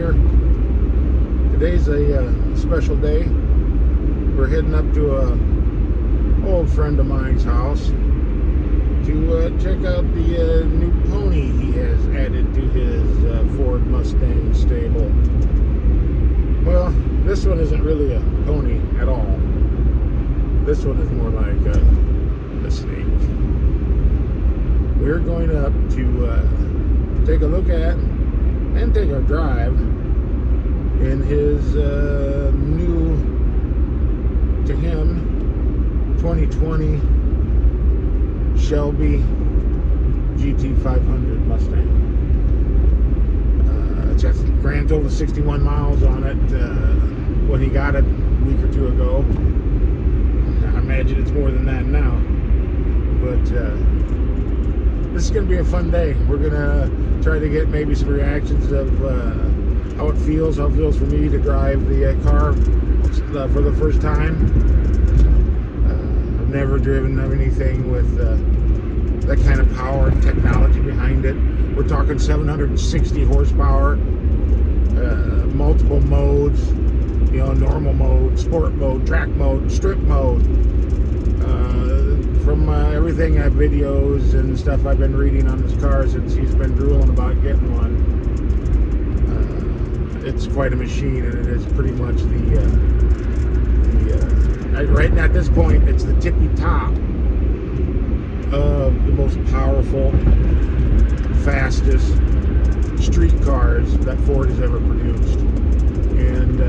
here. Today's a special day. We're heading up to a old friend of mine's house to check out the new pony he has added to his Ford Mustang stable. Well, this one isn't really a pony at all. This one is more like a snake. We're going up to take a look at and take a drive in his new, to him, 2020 Shelby GT 500 Mustang. It's got a grand total of 61 miles on it when he got it a week or two ago. I imagine it's more than that now. But this is going to be a fun day. We're going to try to get maybe some reactions of how it feels for me to drive the car for the first time. I've never driven anything with that kind of power and technology behind it. We're talking 760 horsepower, multiple modes, you know, normal mode, sport mode, track mode, strip mode. From everything videos and stuff I've been reading on this car since he's been drooling about getting one, it's quite a machine, and it is pretty much right now at this point, it's the tippy top of the most powerful, fastest street cars that Ford has ever produced. And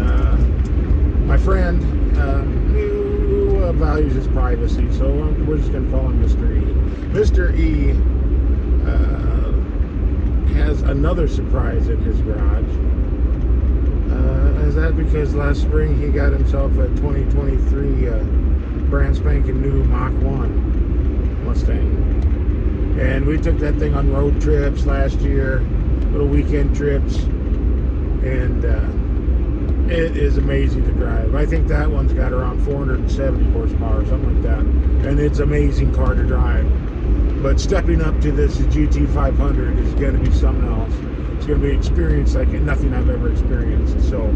my friend values his privacy, so we're just going to call him Mr. E. Mr. E has another surprise in his garage. Is that because last spring he got himself a 2023 brand spanking new Mach 1 Mustang. And we took that thing on road trips last year, little weekend trips, and it is amazing to drive. I think that one's got around 470 horsepower, something like that. And it's an amazing car to drive. But stepping up to this GT 500 is going to be something else. It's going to be an experience like nothing I've ever experienced. So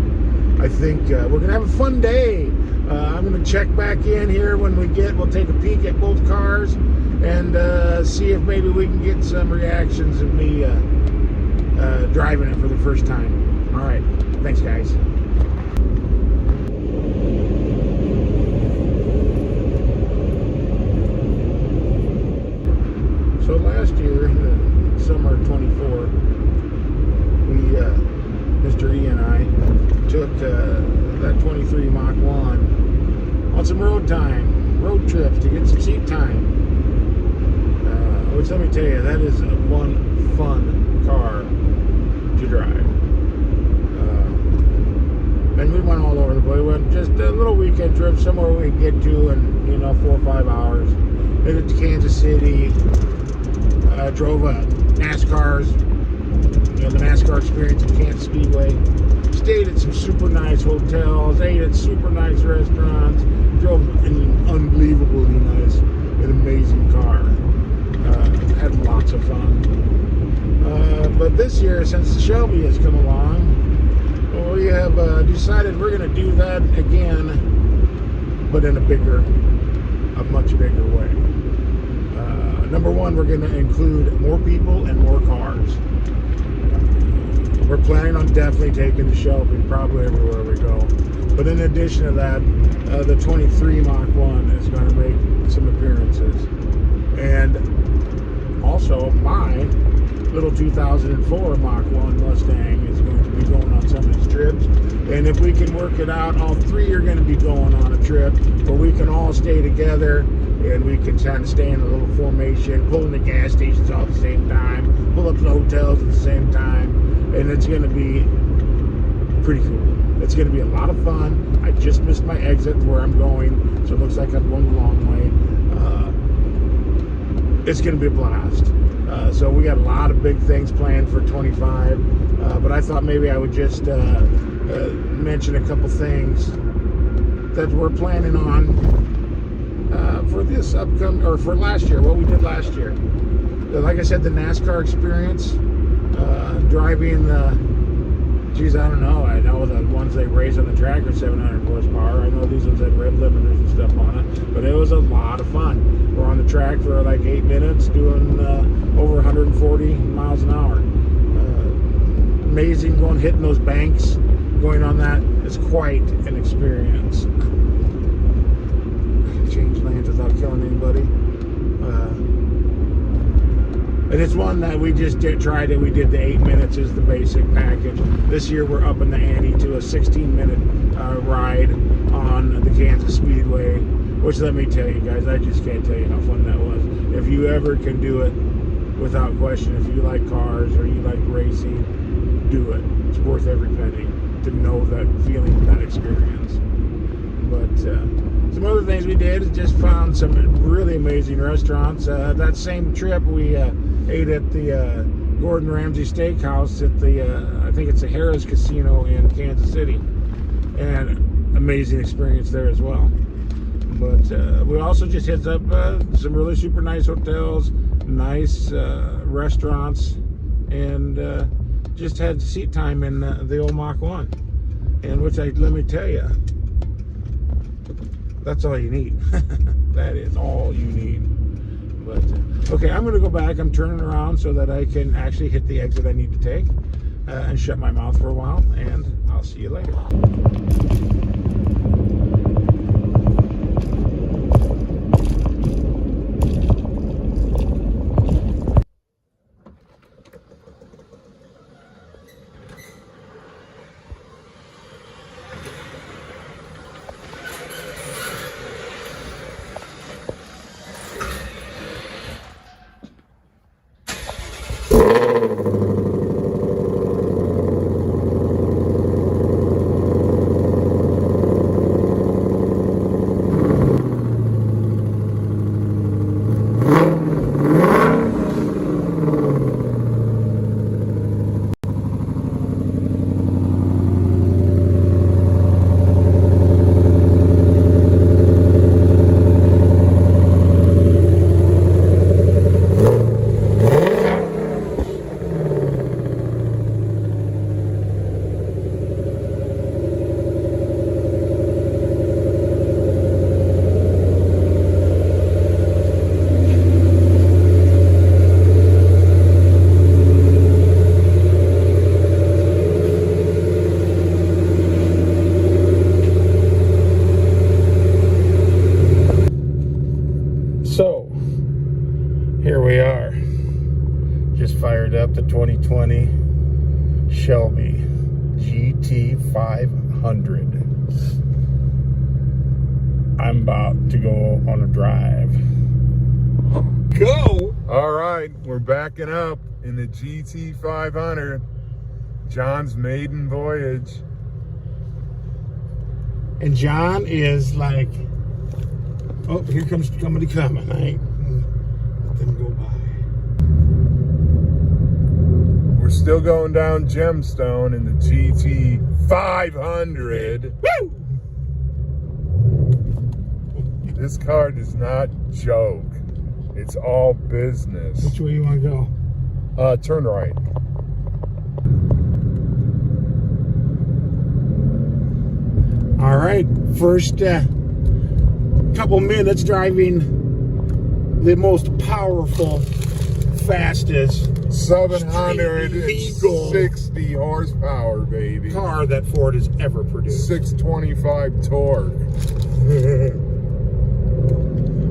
I think we're going to have a fun day. I'm going to check back in here when we'll take a peek at both cars and see if maybe we can get some reactions of me driving it for the first time. All right. Thanks, guys. So last year, summer 24, Mr. E and I took that 23 Mach 1 on some road trips to get some seat time. Which, let me tell you, that is one fun car to drive. And we went all over the place. We went just a little weekend trip, somewhere we could get to in 4 or 5 hours. Made it to Kansas City. Drove NASCAR's, the NASCAR experience at Kansas Speedway. Stayed at some super nice hotels, ate at super nice restaurants, drove an unbelievably nice and amazing car. Had lots of fun. But this year, since the Shelby has come along, we have decided we're going to do that again, but in a much bigger way. Number one, we're going to include more people and more cars. We're planning on definitely taking the Shelby probably everywhere we go. But in addition to that, the 23 Mach 1 is going to make some appearances. And also, my little 2004 Mach 1 Mustang is going to be going on some of these trips. And if we can work it out, all three are going to be going on a trip where we can all stay together and we can kind of stay in a little formation, pull in the gas stations all at the same time, pull up the hotels at the same time, and it's going to be pretty cool. It's going to be a lot of fun. I just missed my exit where I'm going, so it looks like I'm going the long way. It's going to be a blast. So we got a lot of big things planned for 25, but I thought maybe I would just mention a couple things that we're planning on for this upcoming, or for last year, what we did last year. Like I said, the NASCAR experience, driving geez, I don't know. I know the ones they race on the track are 700 horsepower. I know these ones had rev limiters and stuff on it, but it was a lot of fun. We're on the track for like 8 minutes doing over 140 miles an hour. Amazing hitting those banks, going on that is quite an experience. Change lanes without killing anybody. And it's one that we just tried it. We did the 8 minutes as the basic package. This year we're up in the ante to a 16-minute ride on the Kansas Speedway, which, let me tell you guys, I just can't tell you how fun that was. If you ever can do it, without question, if you like cars or you like racing, do it. It's worth every penny to know that feeling, that experience. But some other things we did is just found some really amazing restaurants. That same trip we ate at the Gordon Ramsay Steakhouse at the I think it's the Harrah's Casino in Kansas City, and amazing experience there as well. But we also just hit up some really super nice hotels, nice restaurants, and just had seat time in the old Mach 1, and which let me tell you, that's all you need. That is all you need. But okay, I'm going to go back. I'm turning around so that I can actually hit the exit I need to take and shut my mouth for a while, and I'll see you later. So, here we are. Just fired up the 2020 Shelby GT 500. I'm about to go on a drive. Go! All right, we're backing up in the GT 500. John's maiden voyage. And John is like, oh, here comes somebody coming. I ain't let them go by. We're still going down Gemstone in the GT 500. Woo! This car does not joke. It's all business. Which way you want to go? Turn right. All right, first couple minutes driving the most powerful, fastest, 760 horsepower, baby. car that Ford has ever produced. 625 torque.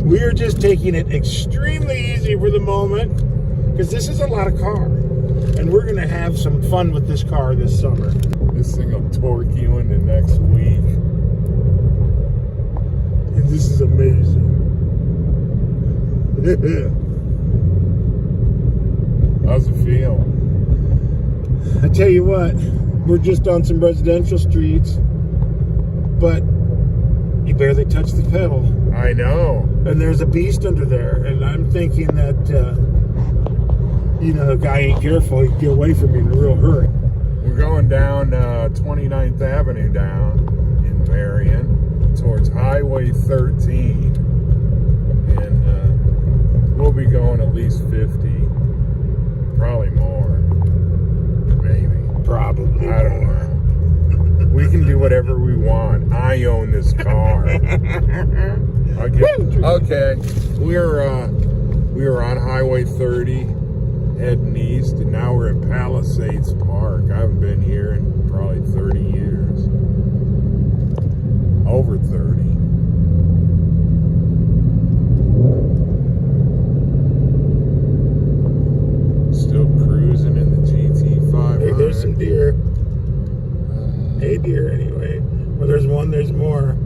We are just taking it extremely easy for the moment because this is a lot of car, and we're going to have some fun with this car this summer. This thing will torque you into next week. And this is amazing. How's it feel? I tell you what, we're just on some residential streets, but you barely touch the pedal. I know. And there's a beast under there, and I'm thinking that, you know, if a guy ain't careful, he can get away from me in a real hurry. We're going down 29th Avenue down in Marion towards Highway 13. And we'll be going at least 50. Probably more. Maybe. Probably. I don't know. want. I own this car. Okay. We were on Highway 30 heading east, and now we're at Palisades Park. I haven't been here in probably 30 years. Over 30. Still cruising in the GT 500. Hey, there's some deer. Hey, deer anyway. Well, there's one, there's more.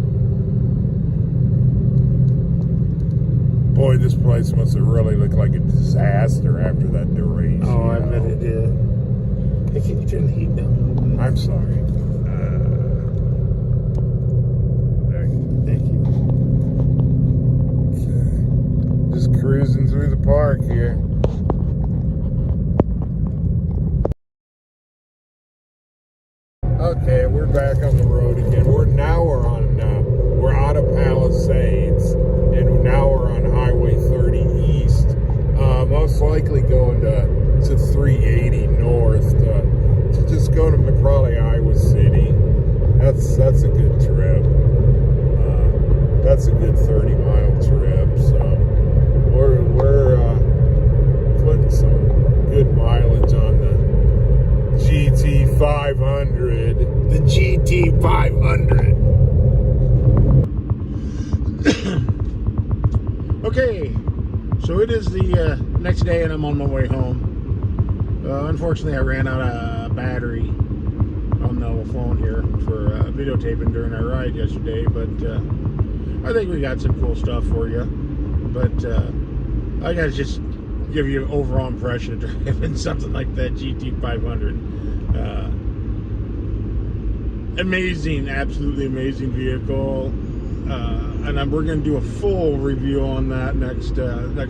Boy, this place must have really looked like a disaster after that duration. Oh, I bet it did. Hey, can you turn the heat down a little bit? I'm sorry. Thank you. Okay. Just cruising through the park here. Okay, we're back on the road again. We're out of Palisades, and now we're on Highway 30 East. Most likely going to 380 North to just go to probably Iowa City. That's a good trip. That's a good 30-mile trip. So we're putting some good mileage on the GT 500. The GT 500. Okay, so it is the next day and I'm on my way home. Unfortunately, I ran out of battery on the phone here for videotaping during our ride yesterday, but I think we got some cool stuff for you. But I gotta just give you an overall impression of driving something like that GT 500. Amazing, absolutely amazing vehicle. And we're going to do a full review on that next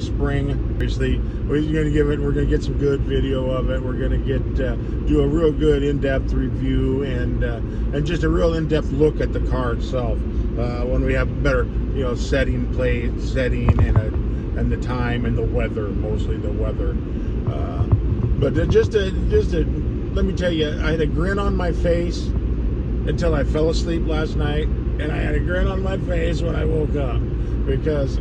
spring. Obviously, we're going to get some good video of it. We're going to do a real good in-depth review and just a real in-depth look at the car itself. When we have better, setting and the time and the weather, mostly the weather. But just to let me tell you, I had a grin on my face until I fell asleep last night, and I had a grin on my face when I woke up, because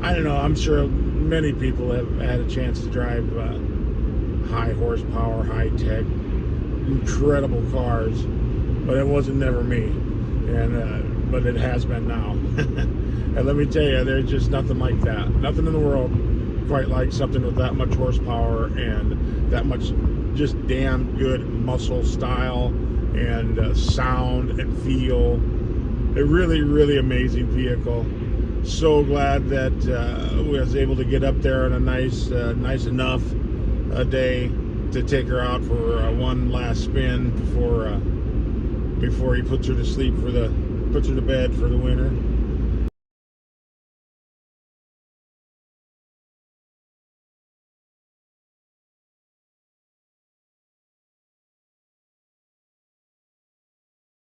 I don't know, I'm sure many people have had a chance to drive high horsepower, high tech, incredible cars, but it wasn't never me, and but it has been now. And let me tell you, there's just nothing like that. Nothing in the world quite like something with that much horsepower and that much just damn good muscle style and sound and feel. A really, really amazing vehicle. So glad that we was able to get up there on a nice enough day to take her out for one last spin before he puts her to sleep puts her to bed for the winter.